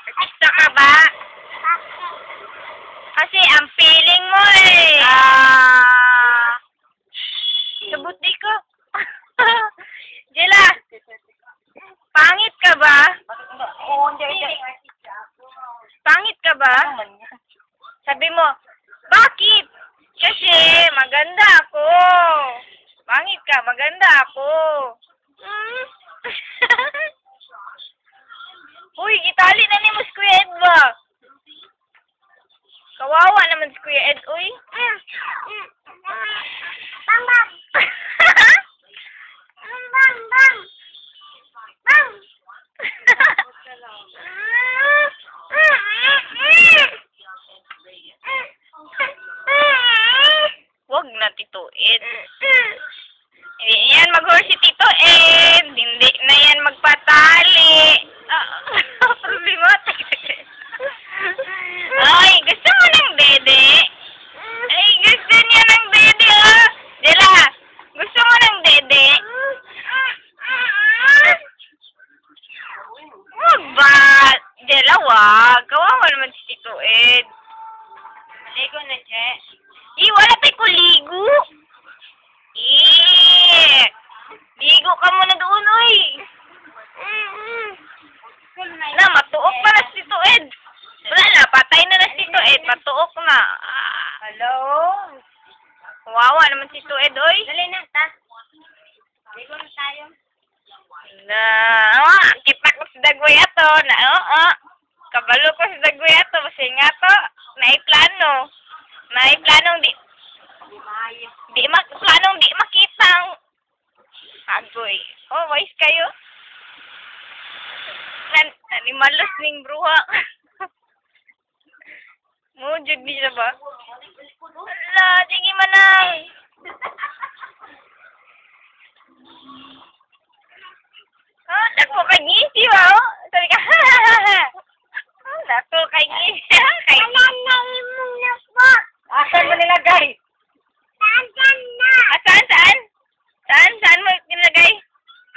Gusto ka ba? Kasi ang feeling mo eh. Sabuti ko. Jela, pangit ka ba? Pangit ka ba? Sabi mo, bakit? Kasi maganda ako. Pangit ka, maganda ako. Uy, itali na ni mo si Kuya Ed ba? Kawawa naman si Kuya Ed, uy. Bang bang. Bang bang. Bang. Wag na, Tito Ed. Hindi yan mag-horse si Tito Ed. Hindi na yan magpatali. Problematic. Ay, gusto mo ng dede? Ay, gusto niya ng dede, oh. Dela, gusto mo ng dede? Wag ba? Dela, wag. Kawawa naman si Tito Ed. Ligo na, Je. Wala tayo kuligo. Ligo ka muna doon, oy. Na, matuok pa na si Tito Ed. Wala na, patay na na si Tito Ed. Patuok na. Hello? Wawa naman si Tito Ed, oy. Dali na, ta. Ligo na tayo. Na, kita ko si Dagway ato. Kabalo ko si Dagway ato. Kasi nga to, naiplano. Planong di makitang agoy. Oh, wais kayo. Nanimalos ning bruha. Mujud di siya ba? Ala, sige manang. Dako kay ngisi ba? Sabi ka, dako kay ngisi. Nanay mo na po. Asan mo nilagay? Saan na? Saan mo nilagay?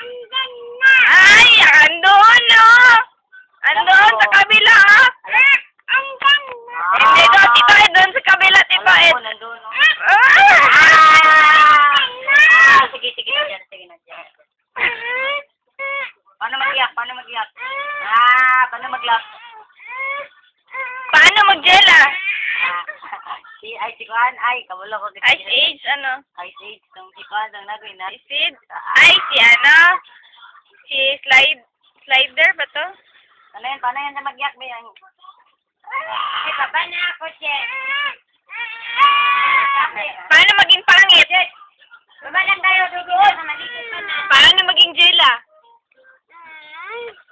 Andyan na. Ay, andun, no? Andun sa kabila, ah. Andyan na. Hindi doon, Tito Ed, doon sa kabila, Tito Ed. Nandun, no? Sige na dyan. Paano mag-iyak? Paano mag-iyak? Paano mag-jela? Si Kuan, kabalo ko. Ice Age, ano? Ice Age, itong si Kuan, ang nagawin na. Isid? Ay, si ano? Si Slider ba to? Paano yan na mag-iyak ba yan? Baba na ako, Che. Paano maging pangit? Baba lang tayo doon. Malikot ka na. Paano maging jela?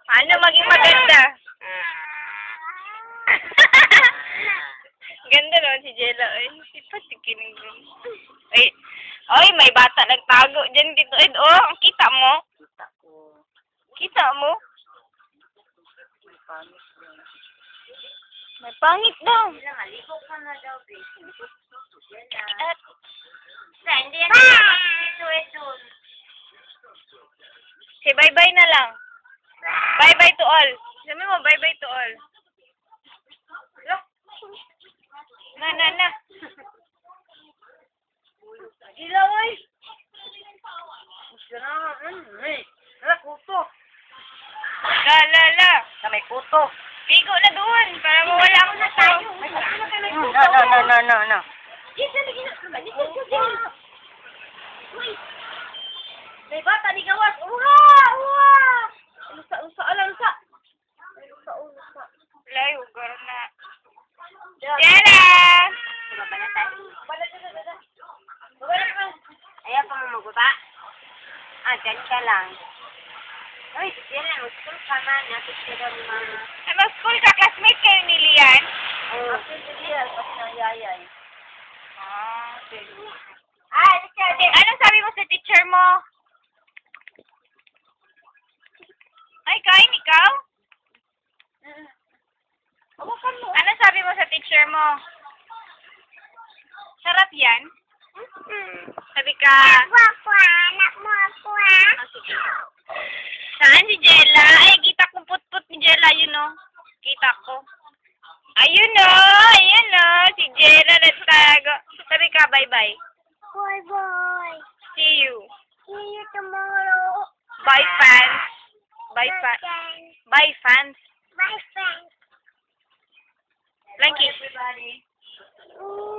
Paano maging maganda? Ganda naman si Jella. Ay, patikinig mo. Ay, may bata nagtago dyan, Tito Ed. Oh, kita mo? Kita mo? May pangit daw. Malikot ka na daw, babe. At, Hindi yan ito. say bye-bye na lang. Bye-bye to all. Sabi mo, bye-bye to all. Na. Gila, oy. Hala, kuto. La. May kuto. Pigo na doon para mawala ako na tayo. No. May bata, di gawas. Uha! Lusa. Layo, garo na. Jella! Ayaw pa mo magbaba. Dyan ka lang. Uy, yan na. Mag-school ka man. Napit ka ni mama. Ano school ka? Classmate kayo ni Lian? Oo. Kasi nayayay. Sige. Teacher. Anong sabi mo sa teacher mo? Ay, kain ikaw? Hawakan mo. Anong sabi mo sa teacher mo? Sarap yan? Sabi ka, Anak mo ako, sige. Saan si Jella? Ay, kita kong puti. oh. Kita ko. Ayun oh! Ayun oh! Si Jenna nagtago. Sabi ka, bye-bye. Bye-bye. See you. See you tomorrow. Bye, fans. Bye, fans. Friends. Bye, fans. Bye, friends. Blanky. Everybody. Ooh.